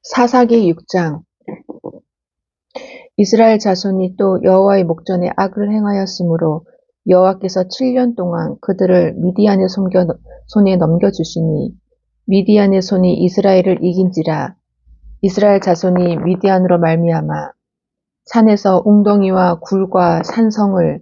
사사기 6장. 이스라엘 자손이 또 여호와의 목전에 악을 행하였으므로 여호와께서 7년 동안 그들을 미디안의 손에 넘겨주시니 미디안의 손이 이스라엘을 이긴지라. 이스라엘 자손이 미디안으로 말미암아 산에서 웅덩이와 굴과 산성을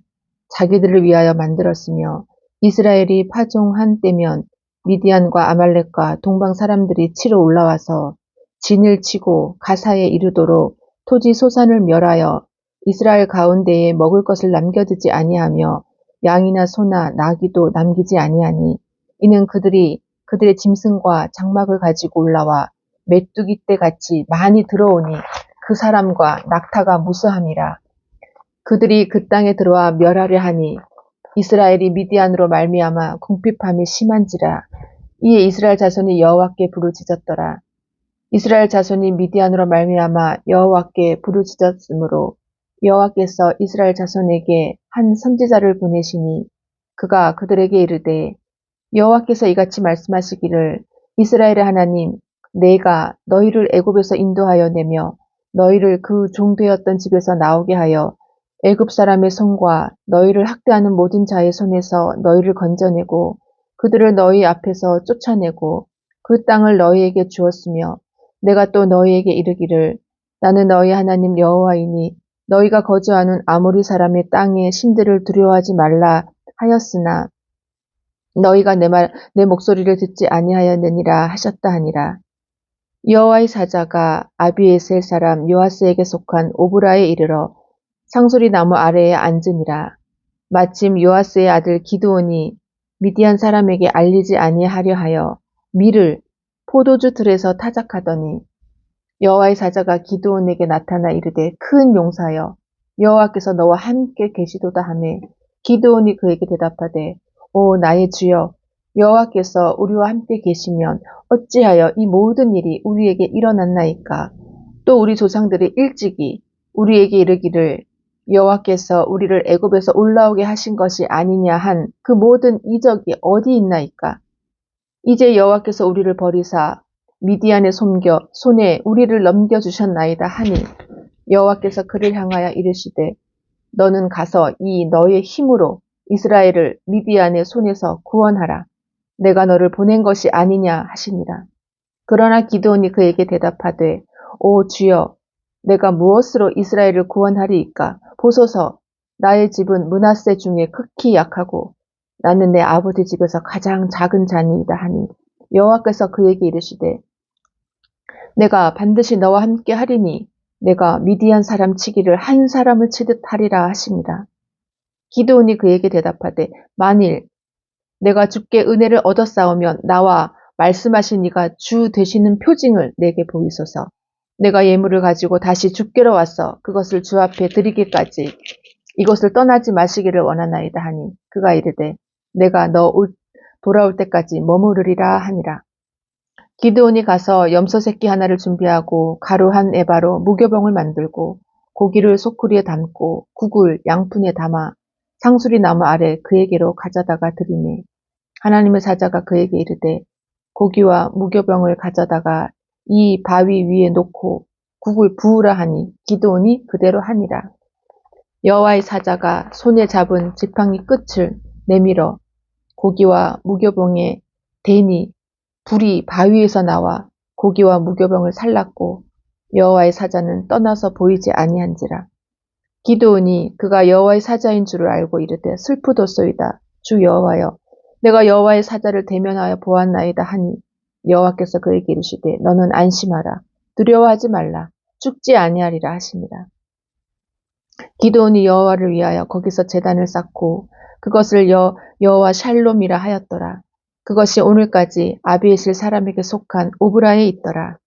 자기들을 위하여 만들었으며, 이스라엘이 파종한 때면 미디안과 아말렉과 동방 사람들이 치러 올라와서 진을 치고 가사에 이르도록 토지 소산을 멸하여 이스라엘 가운데에 먹을 것을 남겨두지 아니하며 양이나 소나 나귀도 남기지 아니하니, 이는 그들이 그들의 짐승과 장막을 가지고 올라와 메뚜기 떼 같이 많이 들어오니 그 사람과 낙타가 무수함이라. 그들이 그 땅에 들어와 멸하려 하니 이스라엘이 미디안으로 말미암아 궁핍함이 심한지라. 이에 이스라엘 자손이 여호와께 부르짖었더라. 이스라엘 자손이 미디안으로 말미암아 여호와께 부르짖었으므로 여호와께서 이스라엘 자손에게 한 선지자를 보내시니, 그가 그들에게 이르되, 여호와께서 이같이 말씀하시기를, 이스라엘의 하나님, 내가 너희를 애굽에서 인도하여 내며 너희를 그 종되었던 집에서 나오게 하여 애굽 사람의 손과 너희를 학대하는 모든 자의 손에서 너희를 건져내고 그들을 너희 앞에서 쫓아내고 그 땅을 너희에게 주었으며, 내가 또 너희에게 이르기를, 나는 너희 하나님 여호와이니 너희가 거주하는 아모리 사람의 땅의 신들을 두려워하지 말라 하였으나 너희가 내 목소리를 듣지 아니하였느니라 하셨다 하니라. 여호와의 사자가 아비에셀 사람 요아스에게 속한 오브라에 이르러 상수리 나무 아래에 앉으니라. 마침 요아스의 아들 기드온이 미디안 사람에게 알리지 아니하려 하여 밀을 포도주 들에서 타작하더니, 여호와의 사자가 기드온에게 나타나 이르되, 큰 용사여, 여호와께서 너와 함께 계시도다 하매, 기드온이 그에게 대답하되, 오 나의 주여, 여호와께서 우리와 함께 계시면 어찌하여 이 모든 일이 우리에게 일어났나이까? 또 우리 조상들이 일찍이 우리에게 이르기를, 여호와께서 우리를 애굽에서 올라오게 하신 것이 아니냐 한 그 모든 이적이 어디 있나이까? 이제 여호와께서 우리를 버리사 미디안의 손에 우리를 넘겨주셨나이다 하니, 여호와께서 그를 향하여 이르시되, 너는 가서 이 너의 힘으로 이스라엘을 미디안의 손에서 구원하라. 내가 너를 보낸 것이 아니냐 하시니라. 그러나 기드온이 그에게 대답하되, 오 주여, 내가 무엇으로 이스라엘을 구원하리이까? 보소서, 나의 집은 므낫세 중에 극히 약하고 나는 내 아버지 집에서 가장 작은 자니이다 하니, 여호와께서 그에게 이르시되, 내가 반드시 너와 함께 하리니 내가 미디안 사람 치기를 한 사람을 치듯 하리라 하십니다. 기드온이 그에게 대답하되, 만일 내가 주께 은혜를 얻었사오면 나와 말씀하신 이가 주 되시는 표징을 내게 보이소서. 내가 예물을 가지고 다시 주께로 와서 그것을 주 앞에 드리기까지 이곳을 떠나지 마시기를 원하나이다 하니, 그가 이르되, 내가 돌아올 때까지 머무르리라 하니라. 기드온이 가서 염소 새끼 하나를 준비하고 가루 한 에바로 무교병을 만들고 고기를 소쿠리에 담고 국을 양푼에 담아 상수리 나무 아래 그에게로 가져다가 드리매, 하나님의 사자가 그에게 이르되, 고기와 무교병을 가져다가 이 바위 위에 놓고 국을 부으라 하니, 기드온이 그대로 하니라. 여호와의 사자가 손에 잡은 지팡이 끝을 내밀어 고기와 무교병에 대니 불이 바위에서 나와 고기와 무교병을 살랐고 여호와의 사자는 떠나서 보이지 아니한지라. 기드온이 그가 여호와의 사자인 줄을 알고 이르되, 슬프도소이다. 주 여호와여, 내가 여호와의 사자를 대면하여 보았나이다 하니, 여호와께서 그에게 이르시되, 너는 안심하라. 두려워하지 말라. 죽지 아니하리라 하시니라. 기드온이 여호와를 위하여 거기서 제단을 쌓고 그것을 여호와 샬롬이라 하였더라. 그것이 오늘까지 아비에셀 사람에게 속한 오브라에 있더라.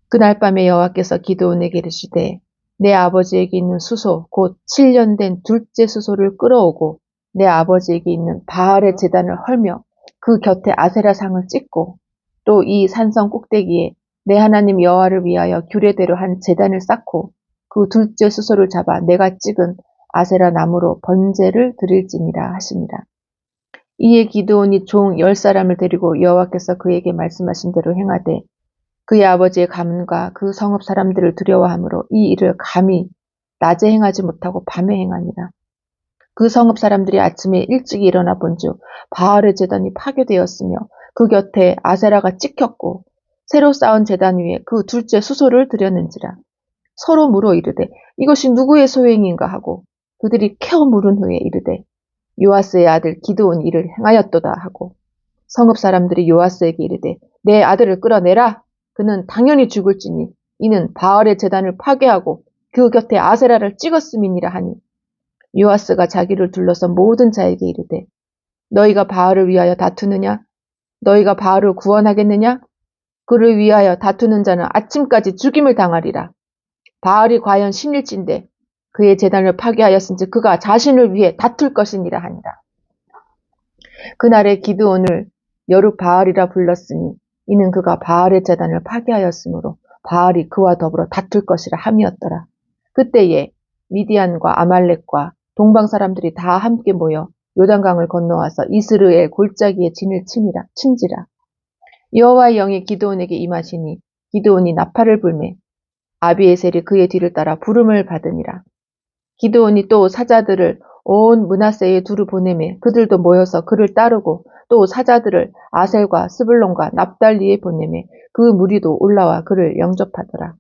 그날 밤에 여호와께서 기드온에게 이르시되, 내 아버지에게 있는 수소 곧 7년 된 둘째 수소를 끌어오고 내 아버지에게 있는 바알의 제단을 헐며 그 곁에 아세라상을 찍고 또 이 산성 꼭대기에 내 하나님 여호와를 위하여 규례대로 한 제단을 쌓고 그 둘째 수소를 잡아 내가 찍은 아세라 나무로 번제를 드릴지니라 하시니라. 이에 기드온이 종 10사람을 데리고 여호와께서 그에게 말씀하신 대로 행하되 그의 아버지의 가문과 그 성읍 사람들을 두려워하므로 이 일을 감히 낮에 행하지 못하고 밤에 행하니라. 그 성읍 사람들이 아침에 일찍 일어나 본즉 바알의 제단이 파괴되었으며 그 곁에 아세라가 찍혔고 새로 쌓은 제단 위에 그 둘째 수소를 드렸는지라. 서로 물어 이르되 이것이 누구의 소행인가 하고 그들이 캐어 물은 후에 이르되 요아스의 아들 기드온이 이를 행하였도다 하고 성읍 사람들이 요아스에게 이르되 내 아들을 끌어내라. 그는 당연히 죽을지니 이는 바알의 제단을 파괴하고 그 곁에 아세라를 찍었음이니라 하니 요아스가 자기를 둘러서 모든 자에게 이르되 너희가 바알을 위하여 다투느냐? 너희가 바알을 구원하겠느냐? 그를 위하여 다투는 자는 아침까지 죽임을 당하리라. 바알이 과연 신일진데 그의 제단을 파괴하였은지 그가 자신을 위해 다툴 것이니라 하니라. 그날에 기드온을 여룻바알이라 불렀으니 이는 그가 바알의 제단을 파괴하였으므로 바알이 그와 더불어 다툴 것이라 함이었더라. 그때에 미디안과 아말렉과 동방 사람들이 다 함께 모여 요단강을 건너와서 이스르엘 골짜기에 진을 친지라. 여호와의 영이 기드온에게 임하시니 기드온이 나팔을 불매 아비에셀이 그의 뒤를 따라 부름을 받으니라. 기드온이 또 사자들을 온 므낫세에 두루 보내매 그들도 모여서 그를 따르고 또 사자들을 아셀과 스불론과 납달리에 보내매 그 무리도 올라와 그를 영접하더라.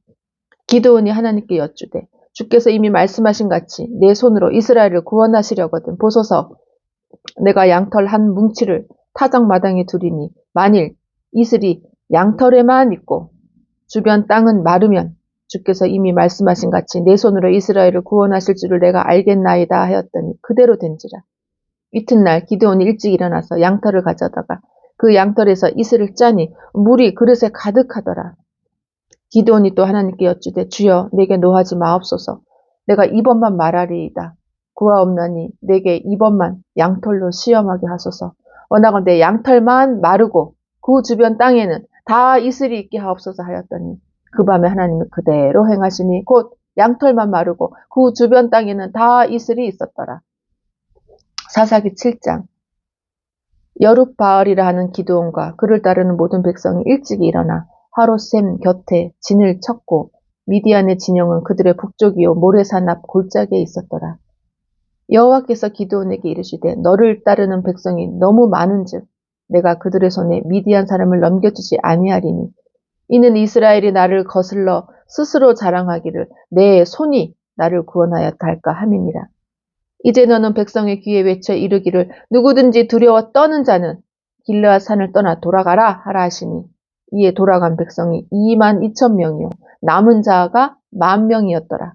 기드온이 하나님께 여쭈되 주께서 이미 말씀하신 같이 내 손으로 이스라엘을 구원하시려거든 보소서. 내가 양털 한 뭉치를 타작 마당에 두리니 만일 이슬이 양털에만 있고 주변 땅은 마르면 주께서 이미 말씀하신 같이 내 손으로 이스라엘을 구원하실 줄을 내가 알겠나이다 하였더니 그대로 된지라. 이튿날 기드온이 일찍 일어나서 양털을 가져다가 그 양털에서 이슬을 짜니 물이 그릇에 가득하더라. 기드온이 또 하나님께 여쭈되 주여 내게 노하지 마옵소서. 내가 이번만 말하리이다. 구하옵나니 내게 이번만 양털로 시험하게 하소서. 원하건대 양털만 마르고 그 주변 땅에는 다 이슬이 있게 하옵소서 하였더니 그 밤에 하나님이 그대로 행하시니 곧 양털만 마르고 그 주변 땅에는 다 이슬이 있었더라. 사사기 7장. 여룻바알이라 하는 기드온과 그를 따르는 모든 백성이 일찍 일어나 하롯셈 곁에 진을 쳤고 미디안의 진영은 그들의 북쪽이요 모레산 앞 골짜기에 있었더라. 여호와께서 기드온에게 이르시되 너를 따르는 백성이 너무 많은즉 내가 그들의 손에 미디안 사람을 넘겨주지 아니하리니 이는 이스라엘이 나를 거슬러 스스로 자랑하기를 내 손이 나를 구원하였다 할까 함이니라. 이제 너는 백성의 귀에 외쳐 이르기를 누구든지 두려워 떠는 자는 길르앗 산을 떠나 돌아가라 하라 하시니 이에 돌아간 백성이 22,000명이요 남은 자가 10,000명이었더라.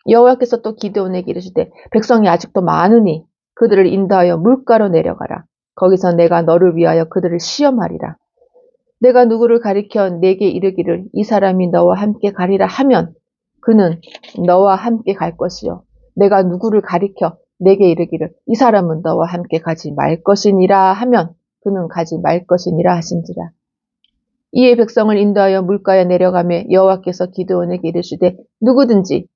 여호와께서 또 기드온에게 이르시되 백성이 아직도 많으니 그들을 인도하여 물가로 내려가라. 거기서 내가 너를 위하여 그들을 시험하리라. 내가 누구를 가리켜 내게 이르기를 이 사람이 너와 함께 가리라 하면 그는 너와 함께 갈 것이요 내가 누구를 가리켜 내게 이르기를 이 사람은 너와 함께 가지 말 것이니라 하면 그는 가지 말 것이니라 하신지라. 이에 백성을 인도하여 물가에 내려가매 여호와께서 기드온에게 이르시되 누구든지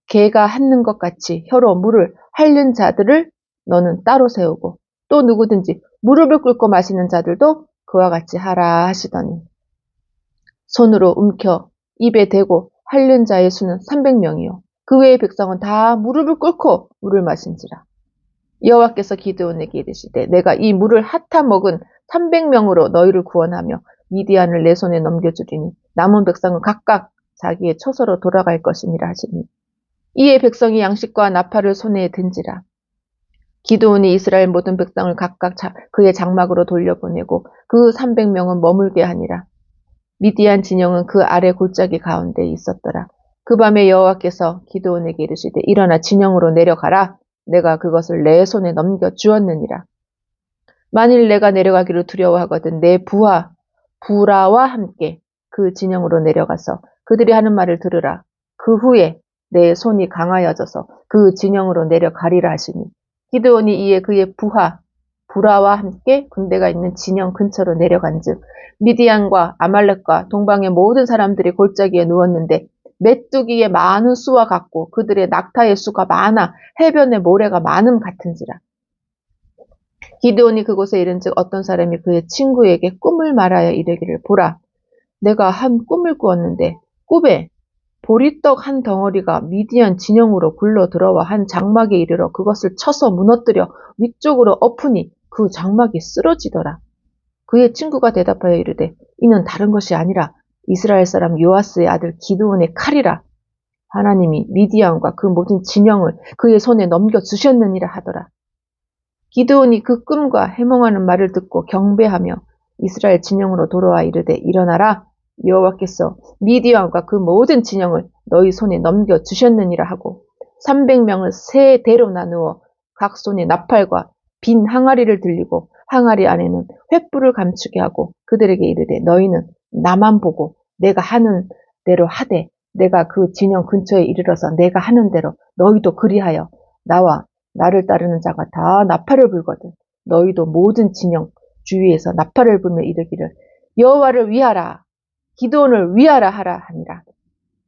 개가 핥는 것 같이 혀로 물을 핥는 자들을 너는 따로 세우고 또 누구든지 무릎을 꿇고 마시는 자들도 그와 같이 하라 하시더니 손으로 움켜 입에 대고 핥는 자의 수는 300명이요 그 외의 백성은 다 무릎을 꿇고 물을 마신지라. 여호와께서 기드온에게 이르시되 내가 이 물을 핥아 먹은 300명으로 너희를 구원하며 미디안을 내 손에 넘겨주리니 남은 백성은 각각 자기의 처소로 돌아갈 것이니라 하시니 이에 백성이 양식과 나팔을 손에 든지라. 기드온이 이스라엘 모든 백성을 각각 그의 장막으로 돌려보내고 그 300명은 머물게 하니라. 미디안 진영은 그 아래 골짜기 가운데 있었더라. 그 밤에 여호와께서 기드온에게 이르시되 일어나 진영으로 내려가라. 내가 그것을 내 손에 넘겨 주었느니라. 만일 내가 내려가기를 두려워하거든 내 부하 부라와 함께 그 진영으로 내려가서 그들이 하는 말을 들으라. 그 후에 내 손이 강하여져서 그 진영으로 내려가리라 하시니 기드온이 이에 그의 부하 부라와 함께 군대가 있는 진영 근처로 내려간즉 미디안과 아말렉과 동방의 모든 사람들이 골짜기에 누웠는데 메뚜기의 많은 수와 같고 그들의 낙타의 수가 많아 해변의 모래가 많음 같은지라. 기드온이 그곳에 이른즉 어떤 사람이 그의 친구에게 꿈을 말하여 이르기를 보라. 내가 한 꿈을 꾸었는데 꿈에 보리떡 한 덩어리가 미디안 진영으로 굴러 들어와 한 장막에 이르러 그것을 쳐서 무너뜨려 위쪽으로 엎으니 그 장막이 쓰러지더라. 그의 친구가 대답하여 이르되 이는 다른 것이 아니라 이스라엘 사람 요아스의 아들 기드온의 칼이라. 하나님이 미디안과 그 모든 진영을 그의 손에 넘겨주셨느니라 하더라. 기드온이 그 꿈과 해몽하는 말을 듣고 경배하며 이스라엘 진영으로 돌아와 이르되 일어나라. 여호와께서 미디안과 그 모든 진영을 너희 손에 넘겨주셨느니라 하고 300명을 세 대로 나누어 각 손에 나팔과 빈 항아리를 들리고 항아리 안에는 횃불을 감추게 하고 그들에게 이르되 너희는 나만 보고 내가 하는 대로 하되 내가 그 진영 근처에 이르러서 내가 하는 대로 너희도 그리하여 나와 나를 따르는 자가 다 나팔을 불거든 너희도 모든 진영 주위에서 나팔을 불며 이르기를 여호와를 위하라 기드온을 위하라 하라 하니라.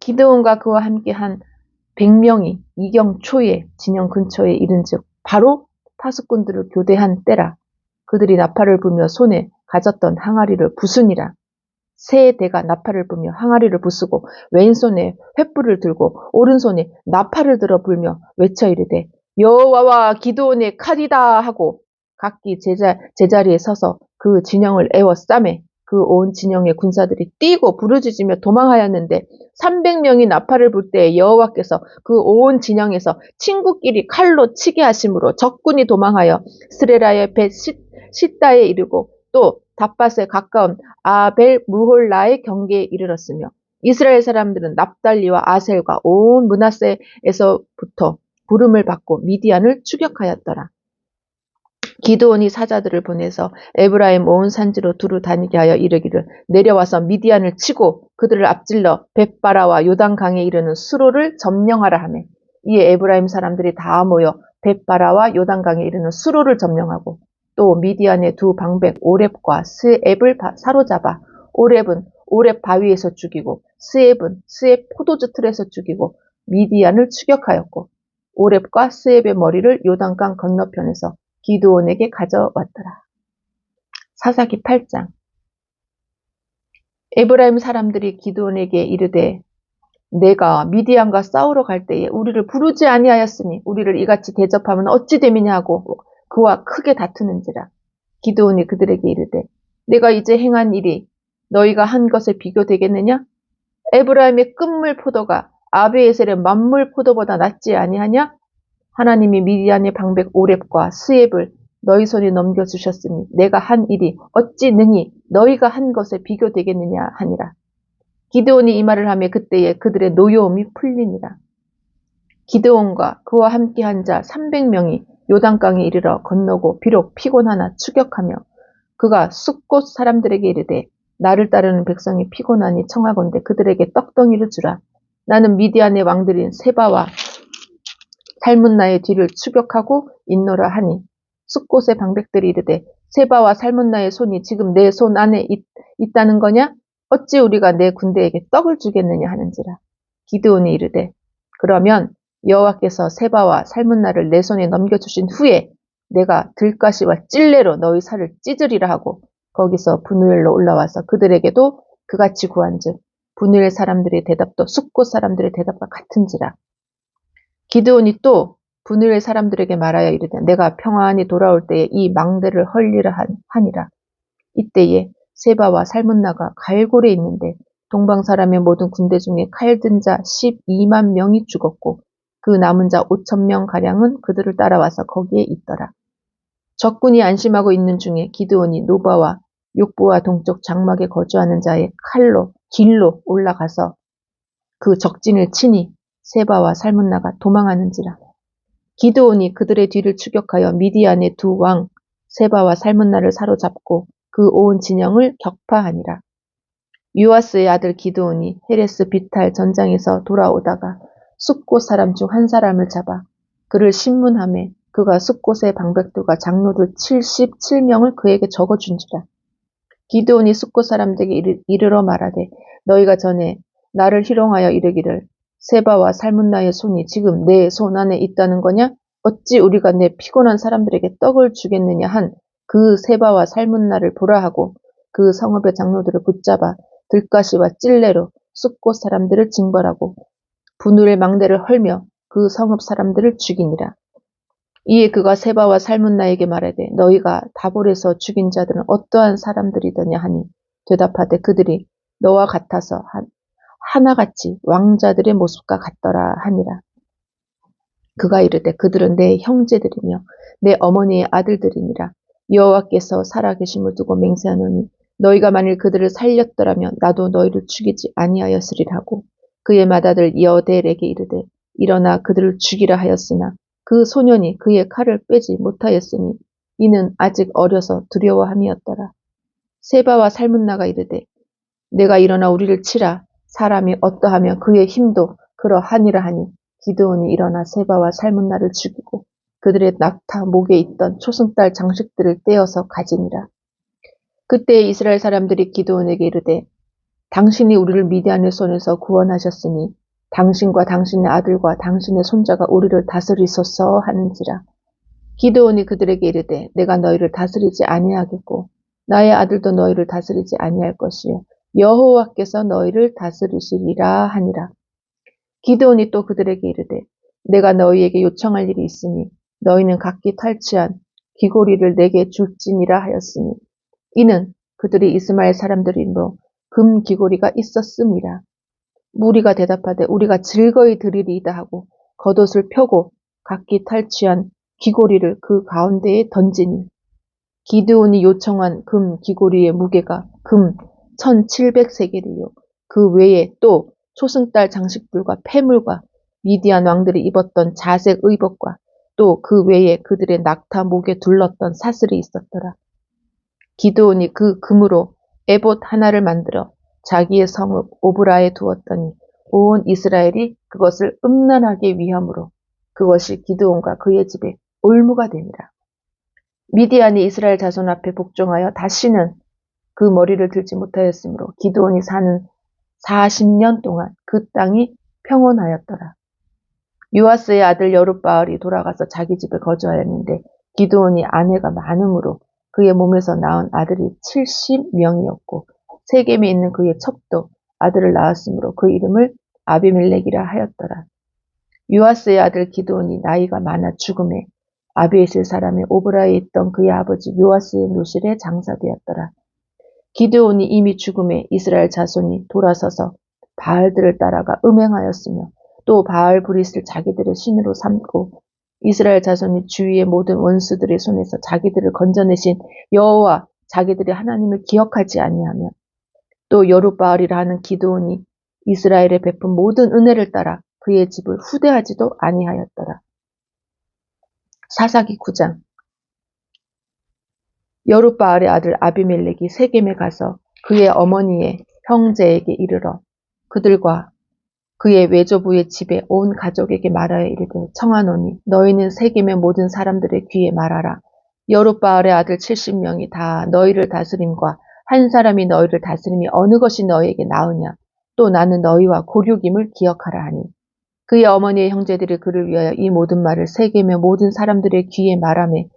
기드온과 그와 함께 한 100명이 이경 초에 진영 근처에 이른즉 바로 파수꾼들을 교대한 때라. 그들이 나팔을 불며 손에 가졌던 항아리를 부수니라. 세 대가 나팔을 불며 항아리를 부수고 왼손에 횃불을 들고 오른손에 나팔을 들어 불며 외쳐 이르되 여호와와 기드온의 칼이다 하고 각기 제자리에 서서 그 진영을 에워싸매 그 온 진영의 군사들이 뛰고 부르짖으며 도망하였는데 300명이 나팔을 불 때 여호와께서 그 온 진영에서 친구끼리 칼로 치게 하심으로 적군이 도망하여 스레라의 벳 시다에 이르고 또 답밭에 가까운 아벨 무홀라의 경계에 이르렀으며 이스라엘 사람들은 납달리와 아셀과 온 므낫세에서부터 부름을 받고 미디안을 추격하였더라. 기드온이 사자들을 보내서 에브라임 온 산지로 두루 다니게 하여 이르기를 내려와서 미디안을 치고 그들을 앞질러 벳바라와 요단강에 이르는 수로를 점령하라 하매 이에 에브라임 사람들이 다 모여 벳바라와 요단강에 이르는 수로를 점령하고 또 미디안의 두 방백 오렙과 스앱을 사로잡아 오렙은 오렙 바위에서 죽이고 스앱은 스앱 포도주 틀에서 죽이고 미디안을 추격하였고 오렙과 스앱의 머리를 요단강 건너편에서 기드온에게 가져왔더라. 사사기 8장. 에브라임 사람들이 기드온에게 이르되 내가 미디안과 싸우러 갈 때에 우리를 부르지 아니하였으니 우리를 이같이 대접하면 어찌 됨이냐 하고 그와 크게 다투는지라. 기드온이 그들에게 이르되 내가 이제 행한 일이 너희가 한 것에 비교되겠느냐? 에브라임의 끝물 포도가 아비에셀의 만물 포도보다 낫지 아니하냐? 하나님이 미디안의 방백 오렙과 스앱을 너희 손에 넘겨주셨으니 내가 한 일이 어찌 능히 너희가 한 것에 비교되겠느냐 하니라. 기드온이 이 말을 하며 그때에 그들의 노여움이 풀리니라. 기드온과 그와 함께한 자 300명이 요단강에 이르러 건너고 비록 피곤하나 추격하며 그가 숫곳 사람들에게 이르되 나를 따르는 백성이 피곤하니 청하건대 그들에게 떡덩이를 주라. 나는 미디안의 왕들인 세바와 살문나의 뒤를 추격하고 있노라 하니 숫곳의 방백들이 이르되 세바와 살문나의 손이 지금 내 손 안에 있다는 거냐? 어찌 우리가 내 군대에게 떡을 주겠느냐 하는지라. 기드온이 이르되 그러면 여호와께서 세바와 살문나를 내 손에 넘겨주신 후에 내가 들가시와 찔레로 너희 살을 찢으리라 하고 거기서 분우엘로 올라와서 그들에게도 그같이 구한즉 분우엘 사람들의 대답도 숫곳 사람들의 대답과 같은지라. 기드온이 또 분우엘 사람들에게 말하여 이르되 내가 평안히 돌아올 때에 이 망대를 헐리라 하니라. 이때에 세바와 살문나가 갈골에 있는데 동방 사람의 모든 군대 중에 칼 든 자 12만 명이 죽었고 그 남은 자 5,000명 가량은 그들을 따라와서 거기에 있더라. 적군이 안심하고 있는 중에 기드온이 노바와 욕보와 동쪽 장막에 거주하는 자의 길로 올라가서 그 적진을 치니 세바와 살문나가 도망하는지라. 기드온이 그들의 뒤를 추격하여 미디안의 두 왕 세바와 살문나를 사로잡고 그 온 진영을 격파하니라. 요아스의 아들 기드온이 헤레스 비탈 전장에서 돌아오다가 숫곳 사람 중 한 사람을 잡아 그를 신문하매 그가 숫곳의 방백들과 장로들 77명을 그에게 적어준지라. 기드온이 숫곳 사람들에게 이르러 말하되 너희가 전에 나를 희롱하여 이르기를 세바와 살문나의 손이 지금 내 손 안에 있다는 거냐? 어찌 우리가 내 피곤한 사람들에게 떡을 주겠느냐 한 그 세바와 살문나를 보라 하고 그 성읍의 장로들을 붙잡아 들가시와 찔레로 숫곳 사람들을 징벌하고 분울의 망대를 헐며 그 성읍 사람들을 죽이니라. 이에 그가 세바와 살문나에게 말하되 너희가 다볼에서 죽인 자들은 어떠한 사람들이더냐 하니 대답하되 그들이 너와 같아서 하나같이 왕자들의 모습과 같더라 하니라. 그가 이르되 그들은 내 형제들이며 내 어머니의 아들들이니라. 여호와께서 살아계심을 두고 맹세하노니 너희가 만일 그들을 살렸더라면 나도 너희를 죽이지 아니하였으리라 하고 그의 맏아들 여델에게 이르되 일어나 그들을 죽이라 하였으나 그 소년이 그의 칼을 빼지 못하였으니 이는 아직 어려서 두려워함이었더라. 세바와 살문나가 이르되 내가 일어나 우리를 치라. 사람이 어떠하면 그의 힘도 그러하니라 하니 기드온이 일어나 세바와 살문나를 죽이고 그들의 낙타 목에 있던 초승달 장식들을 떼어서 가지니라. 그때 이스라엘 사람들이 기드온에게 이르되 당신이 우리를 미디안의 손에서 구원하셨으니 당신과 당신의 아들과 당신의 손자가 우리를 다스리소서 하는지라. 기드온이 그들에게 이르되 내가 너희를 다스리지 아니하겠고 나의 아들도 너희를 다스리지 아니할 것이요 여호와께서 너희를 다스리시리라 하니라. 기드온이 또 그들에게 이르되 내가 너희에게 요청할 일이 있으니 너희는 각기 탈취한 귀고리를 내게 줄지니라 하였으니 이는 그들이 이스마엘 사람들이므로 금 귀고리가 있었음이라. 무리가 대답하되 우리가 즐거이 드리리이다 하고 겉옷을 펴고 각기 탈취한 귀고리를 그 가운데에 던지니 기드온이 요청한 금 귀고리의 무게가 금 1700세겔이요 그 외에 또 초승달 장식들과 폐물과 미디안 왕들이 입었던 자색 의복과 또 그 외에 그들의 낙타 목에 둘렀던 사슬이 있었더라. 기드온이 그 금으로 에봇 하나를 만들어 자기의 성읍 오브라에 두었더니 온 이스라엘이 그것을 음란하게 위함으로 그것이 기드온과 그의 집에 올무가 되니라. 미디안이 이스라엘 자손 앞에 복종하여 다시는 그 머리를 들지 못하였으므로 기드온이 사는 40년 동안 그 땅이 평온하였더라. 요아스의 아들 여룻바알이 돌아가서 자기 집에 거주하였는데 기드온이 아내가 많음으로 그의 몸에서 낳은 아들이 70명이었고 세겜에 있는 그의 첩도 아들을 낳았으므로 그 이름을 아비멜렉이라 하였더라. 요아스의 아들 기드온이 나이가 많아 죽음에 아비에셀 사람의 오브라에 있던 그의 아버지 요아스의 묘실에 장사되었더라. 기드온이 이미 죽음에 이스라엘 자손이 돌아서서 바알들을 따라가 음행하였으며 또 바알 브릿을 자기들의 신으로 삼고 이스라엘 자손이 주위의 모든 원수들의 손에서 자기들을 건져내신 여호와 자기들의 하나님을 기억하지 아니하며 또 여룻바알이라 하는 기드온이 이스라엘에 베푼 모든 은혜를 따라 그의 집을 후대하지도 아니하였더라. 사사기 9장. 여룻바알의 아들 아비멜렉이 세겜에 가서 그의 어머니의 형제에게 이르러 그들과 그의 외조부의 집에 온 가족에게 말하여 이르되 청하노니 너희는 세겜의 모든 사람들의 귀에 말하라. 여룻바알의 아들 70명이 다 너희를 다스림과 한 사람이 너희를 다스림이 어느 것이 너희에게 나으냐. 또 나는 너희와 고륙임을 기억하라 하니 그의 어머니의 형제들이 그를 위하여 이 모든 말을 세겜의 모든 사람들의 귀에 말하매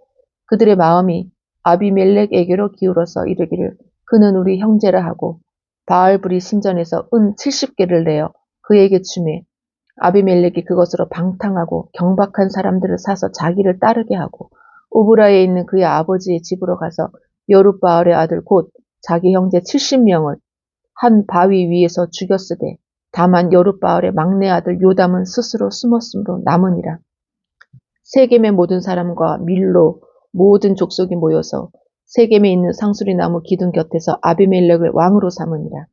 그들의 마음이 아비멜렉에게로 기울어서 이르기를 그는 우리 형제라 하고 바알브리 신전에서 은 70개를 내어 그에게 주매 아비멜렉이 그것으로 방탕하고 경박한 사람들을 사서 자기를 따르게 하고 오브라에 있는 그의 아버지의 집으로 가서 여룻바알의 아들 곧 자기 형제 70명을 한 바위 위에서 죽였으되 다만 여룻바알의 막내 아들 요담은 스스로 숨었으므로 남으니라. 세겜의 모든 사람과 밀로 모든 족속이 모여서 세겜에 있는 상수리 나무 기둥 곁에서 아비멜렉을 왕으로 삼으니라.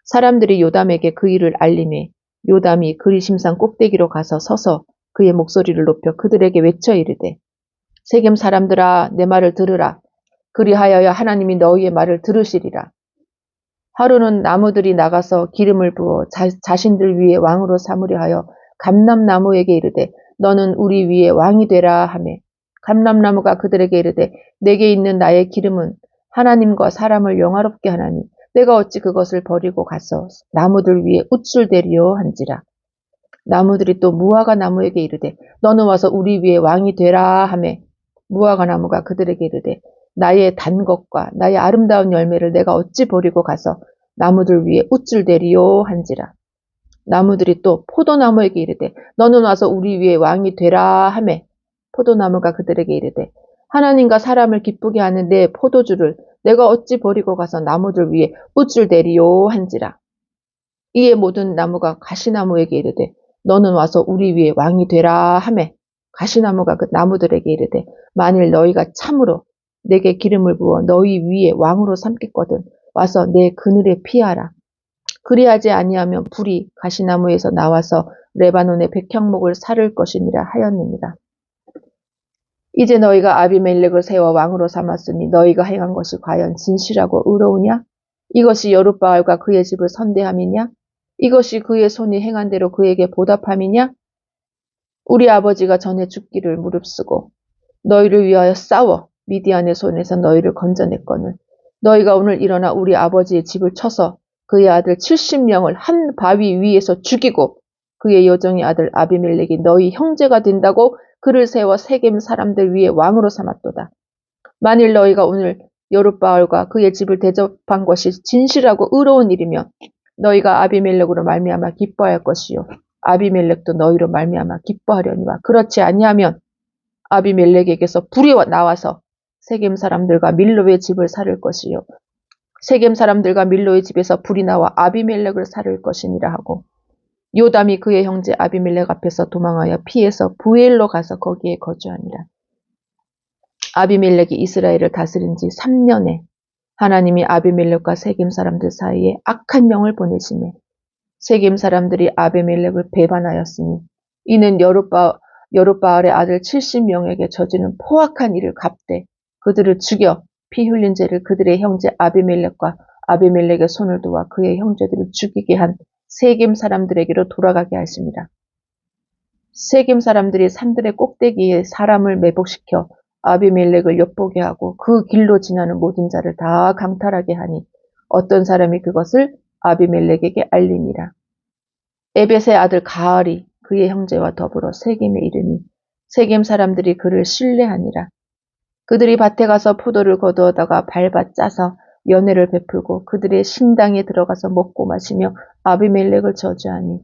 사람들이 요담에게 그 일을 알림해 요담이 그리심산 꼭대기로 가서 서서 그의 목소리를 높여 그들에게 외쳐 이르되 세겜 사람들아 내 말을 들으라. 그리하여야 하나님이 너희의 말을 들으시리라. 하루는 나무들이 나가서 기름을 부어 자신들 위에 왕으로 삼으려 하여 감람나무에게 이르되 너는 우리 위에 왕이 되라 하매 감람나무가 그들에게 이르되 내게 있는 나의 기름은 하나님과 사람을 영화롭게 하나니 내가 어찌 그것을 버리고 가서 나무들 위에 우쭐대리요 한지라. 나무들이 또 무화과 나무에게 이르되 너는 와서 우리 위에 왕이 되라 하매 무화과 나무가 그들에게 이르되 나의 단 것과 나의 아름다운 열매를 내가 어찌 버리고 가서 나무들 위에 우쭐대리요 한지라. 나무들이 또 포도나무에게 이르되 너는 와서 우리 위에 왕이 되라 하매 포도나무가 그들에게 이르되 하나님과 사람을 기쁘게 하는 내 포도주를 내가 어찌 버리고 가서 나무들 위에 우쭐대리요 한지라. 이에 모든 나무가 가시나무에게 이르되 너는 와서 우리 위에 왕이 되라 하매 가시나무가 그 나무들에게 이르되 만일 너희가 참으로 내게 기름을 부어 너희 위에 왕으로 삼겠거든 와서 내 그늘에 피하라. 그리하지 아니하면 불이 가시나무에서 나와서 레바논의 백향목을 사를 것이니라 하였느니라. 이제 너희가 아비멜렉을 세워 왕으로 삼았으니 너희가 행한 것이 과연 진실하고 의로우냐? 이것이 여룻바알과 그의 집을 선대함이냐? 이것이 그의 손이 행한 대로 그에게 보답함이냐? 우리 아버지가 전에 죽기를 무릅쓰고 너희를 위하여 싸워 미디안의 손에서 너희를 건져냈거늘 너희가 오늘 일어나 우리 아버지의 집을 쳐서 그의 아들 70명을 한 바위 위에서 죽이고 그의 여종의 아들 아비멜렉이 너희 형제가 된다고 그를 세워 세겜 사람들 위에 왕으로 삼았도다. 만일 너희가 오늘 여룻바알과 그의 집을 대접한 것이 진실하고 의로운 일이면 너희가 아비멜렉으로 말미암아 기뻐할 것이요 아비멜렉도 너희로 말미암아 기뻐하려니와 그렇지 아니하면 아비멜렉에게서 불이 나와서 세겜 사람들과 밀로의 집을 사를 것이요 세겜 사람들과 밀로의 집에서 불이 나와 아비멜렉을 사를 것이니라 하고 요담이 그의 형제 아비멜렉 앞에서 도망하여 피해서 부엘로 가서 거기에 거주하니라. 아비멜렉이 이스라엘을 다스린 지 3년에 하나님이 아비멜렉과 세겜 사람들 사이에 악한 영을 보내시매 세겜 사람들이 아비멜렉을 배반하였으니 이는 여룻바알의 아들 70명에게 저지른 포악한 일을 갚되 그들을 죽여 피 흘린 죄를 그들의 형제 아비멜렉과 아비멜렉의 손을 도와 그의 형제들을 죽이게 한 세겜 사람들에게로 돌아가게 하십니다. 세겜 사람들이 산들의 꼭대기에 사람을 매복시켜 아비멜렉을 엿보게 하고 그 길로 지나는 모든 자를 다 강탈하게 하니 어떤 사람이 그것을 아비멜렉에게 알리니라. 에벳의 아들 가알이 그의 형제와 더불어 세겜에 이르니 세겜 사람들이 그를 신뢰하니라. 그들이 밭에 가서 포도를 거두어다가 밟아 짜서 연회를 베풀고 그들의 신당에 들어가서 먹고 마시며 아비멜렉을 저주하니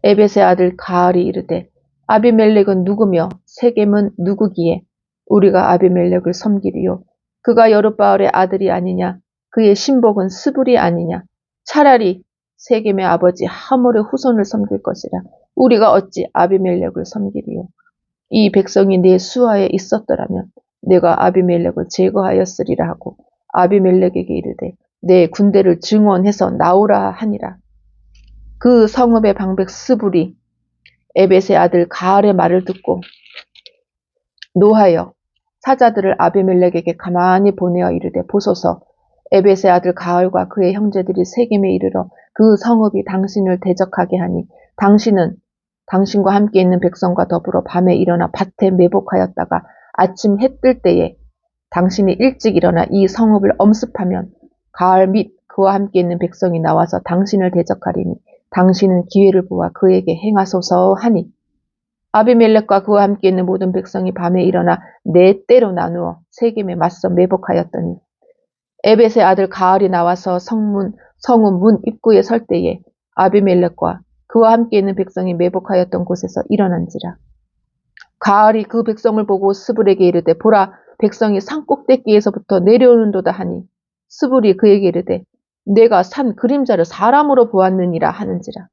에벳의 아들 가알이 이르되 아비멜렉은 누구며 세겜은 누구기에 우리가 아비멜렉을 섬기리요 그가 여룻바알의 아들이 아니냐 그의 신복은 스불이 아니냐 차라리 세겜의 아버지 하몰의 후손을 섬길 것이라 우리가 어찌 아비멜렉을 섬기리요 이 백성이 내 수하에 있었더라면 내가 아비멜렉을 제거하였으리라 하고 아비멜렉에게 이르되 내 군대를 증원해서 나오라 하니라. 그 성읍의 방백 스불이 에벳의 아들 가알의 말을 듣고 노하여 사자들을 아비멜렉에게 가만히 보내어 이르되 보소서 에벳의 아들 가알과 그의 형제들이 세겜에 이르러 그 성읍이 당신을 대적하게 하니 당신은 당신과 함께 있는 백성과 더불어 밤에 일어나 밭에 매복하였다가 아침 해 뜰 때에 당신이 일찍 일어나 이 성읍을 엄습하면 가알 및 그와 함께 있는 백성이 나와서 당신을 대적하리니 당신은 기회를 보아 그에게 행하소서 하니 아비멜렉과 그와 함께 있는 모든 백성이 밤에 일어나 네 때로 나누어 세겜에 맞서 매복하였더니 에벳의 아들 가알이 나와서 성읍 문 입구에 설 때에 아비멜렉과 그와 함께 있는 백성이 매복하였던 곳에서 일어난지라. 가알이 그 백성을 보고 스불에게 이르되 보라 백성이 산 꼭대기에서부터 내려오는도다 하니 스불이 그에게 이르되 내가 산 그림자를 사람으로 보았느니라 하는지라.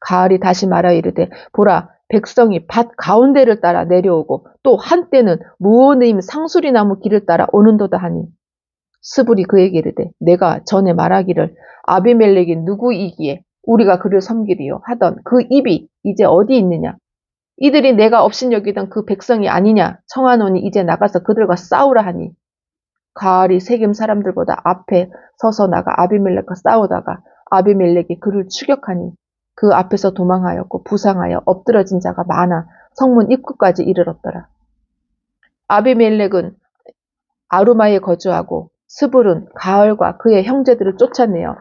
가알이 다시 말하여 이르되 보라 백성이 밭 가운데를 따라 내려오고 또 한때는 무오느임 상수리나무 길을 따라 오는도다 하니 스불이 그에게 이르되 내가 전에 말하기를 아비멜렉이 누구이기에 우리가 그를 섬기리요 하던 그 입이 이제 어디 있느냐 이들이 내가 업신여기던 그 백성이 아니냐 청하노니 이제 나가서 그들과 싸우라 하니 가알이 세겜 사람들보다 앞에 서서 나가 아비멜렉과 싸우다가 아비멜렉이 그를 추격하니 그 앞에서 도망하였고 부상하여 엎드러진 자가 많아 성문 입구까지 이르렀더라. 아비멜렉은 아루마에 거주하고 스불은 가알과 그의 형제들을 쫓아내어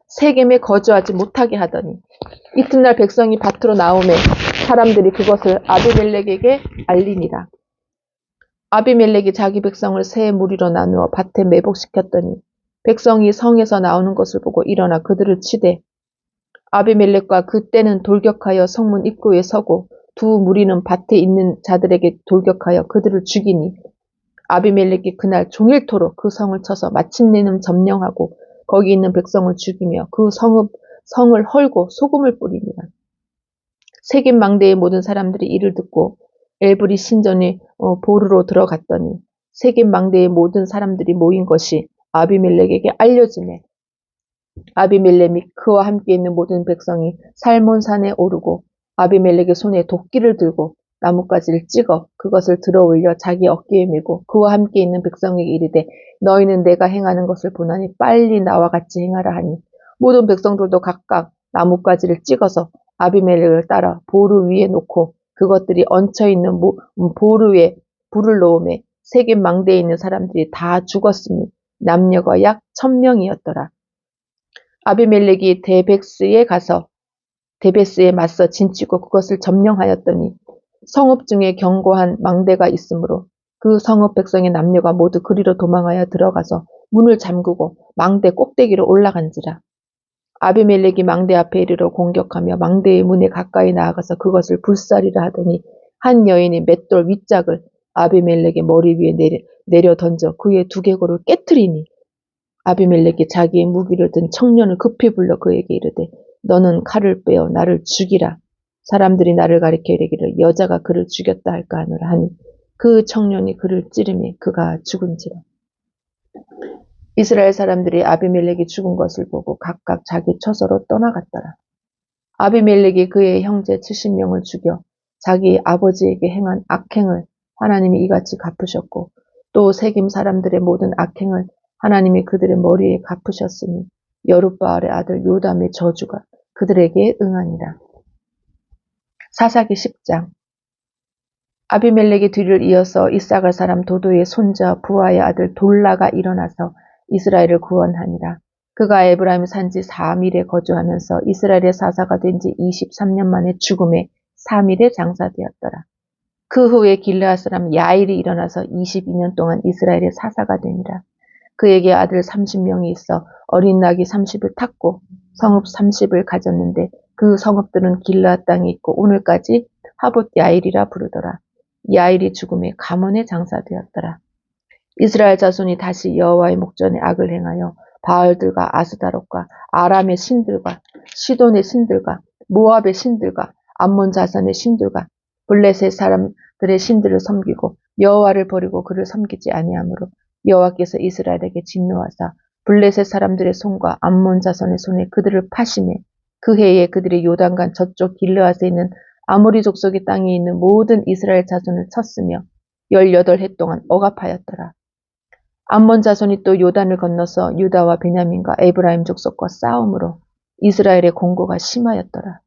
세겜에 거주하지 못하게 하더니 이튿날 백성이 밭으로 나오매 사람들이 그것을 아비멜렉에게 알리니라. 아비멜렉이 자기 백성을 세 무리로 나누어 밭에 매복시켰더니 백성이 성에서 나오는 것을 보고 일어나 그들을 치되 아비멜렉과 그때는 돌격하여 성문 입구에 서고 두 무리는 밭에 있는 자들에게 돌격하여 그들을 죽이니 아비멜렉이 그날 종일토록 그 성을 쳐서 마침내는 점령하고 거기 있는 백성을 죽이며 그 성을 헐고 소금을 뿌리니라. 세겜 망대의 모든 사람들이 이를 듣고 엘브리 신전에 보르로 들어갔더니 세겜 망대의 모든 사람들이 모인 것이 아비멜렉에게 알려지매 아비멜렉 및 그와 함께 있는 모든 백성이 살몬산에 오르고 아비멜렉의 손에 도끼를 들고 나뭇가지를 찍어 그것을 들어올려 자기 어깨에 메고 그와 함께 있는 백성에게 이르되 너희는 내가 행하는 것을 보나니 빨리 나와 같이 행하라 하니 모든 백성들도 각각 나뭇가지를 찍어서 아비멜렉을 따라 보루 위에 놓고 그것들이 얹혀있는 보루 위에 불을 놓음에 세겜 망대에 있는 사람들이 다 죽었으니 남녀가 약 1000명이었더라. 아비멜렉이 데베스에 맞서 진치고 그것을 점령하였더니 성읍 중에 견고한 망대가 있으므로 그 성읍 백성의 남녀가 모두 그리로 도망하여 들어가서 문을 잠그고 망대 꼭대기로 올라간지라. 아비멜렉이 망대 앞에 이르러 공격하며 망대의 문에 가까이 나아가서 그것을 불사리라 하더니 한 여인이 맷돌 윗짝을 아비멜렉의 머리 위에 내려 던져 그의 두개골을 깨트리니 아비멜렉이 자기의 무기를 든 청년을 급히 불러 그에게 이르되 너는 칼을 빼어 나를 죽이라. 사람들이 나를 가리켜 이르기를 여자가 그를 죽였다 할까 하노라 하니 그 청년이 그를 찌르매 그가 죽은지라. 이스라엘 사람들이 아비멜렉이 죽은 것을 보고 각각 자기 처소로 떠나갔더라. 아비멜렉이 그의 형제 70명을 죽여 자기 아버지에게 행한 악행을 하나님이 이같이 갚으셨고 또 세겜 사람들의 모든 악행을 하나님이 그들의 머리에 갚으셨으니 여룻바알의 아들 요담의 저주가 그들에게 응하니라. 사사기 10장. 아비멜렉의 뒤를 이어서 이삭을 사람 도도의 손자 부하의 아들 돌라가 일어나서 이스라엘을 구원하니라. 그가 에브라임 산지 4밀에 거주하면서 이스라엘의 사사가 된 지 23년 만에 죽음에 3밀에 장사되었더라. 그 후에 길르앗 사람 야일이 일어나서 22년 동안 이스라엘의 사사가 되니라. 그에게 아들 30명이 있어 어린 낙이 30을 탔고 성읍 30을 가졌는데 그 성읍들은 길르앗 땅에 있고 오늘까지 하봇 야일이라 부르더라. 야일이 죽음에 가문에 장사되었더라. 이스라엘 자손이 다시 여호와의 목전에 악을 행하여 바알들과 아스다롯과 아람의 신들과 시돈의 신들과 모압의 신들과 암몬 자손의 신들과 블레셋 사람들의 신들을 섬기고 여호와를 버리고 그를 섬기지 아니하므로 여호와께서 이스라엘에게 진노하사 블레셋 사람들의 손과 암몬 자손의 손에 그들을 파심해 그 해에 그들이 요단강 저쪽 길르앗에 있는 아모리 족속의 땅에 있는 모든 이스라엘 자손을 쳤으며 18해 동안 억압하였더라. 암몬 자손이 또 요단을 건너서 유다와 베냐민과 에브라임 족속과 싸움으로 이스라엘의 공고가 심하였더라.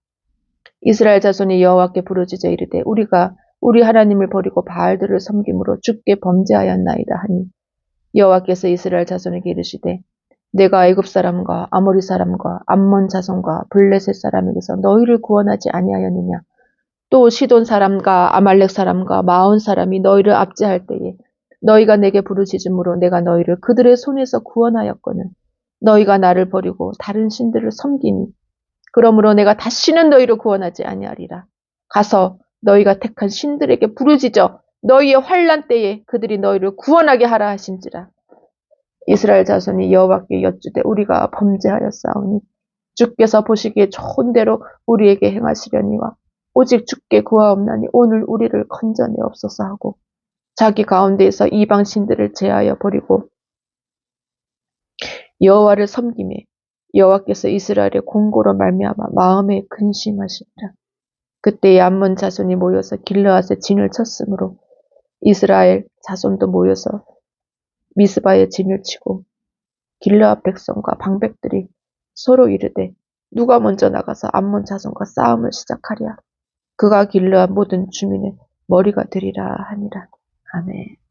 이스라엘 자손이 여호와께 부르짖어 이르되 우리가 우리 하나님을 버리고 바알들을 섬김으로 주께 범죄하였나이다 하니 여호와께서 이스라엘 자손에게 이르시되 내가 애굽 사람과 아모리 사람과 암몬 자손과 블레셋 사람에게서 너희를 구원하지 아니하였느냐. 또 시돈 사람과 아말렉 사람과 마온 사람이 너희를 압제할 때에 너희가 내게 부르짖음으로 내가 너희를 그들의 손에서 구원하였거늘 너희가 나를 버리고 다른 신들을 섬기니 그러므로 내가 다시는 너희를 구원하지 아니하리라. 가서 너희가 택한 신들에게 부르짖어 너희의 환난 때에 그들이 너희를 구원하게 하라 하신지라. 이스라엘 자손이 여호와께 여쭈되 우리가 범죄하였사오니 주께서 보시기에 좋은 대로 우리에게 행하시려니와 오직 주께 구하옵나니 오늘 우리를 건져내옵소서 하고 자기 가운데에서 이방 신들을 제하여 버리고 여호와를 섬기매 여호와께서 이스라엘의 공고로 말미암아 마음에 근심하시니라. 그때에 암몬 자손이 모여서 길르앗에 진을 쳤으므로 이스라엘 자손도 모여서 미스바에 진을 치고 길르앗 백성과 방백들이 서로 이르되 누가 먼저 나가서 암몬 자손과 싸움을 시작하랴. 그가 길르앗 모든 주민의 머리가 되리라 하니라. 아멘.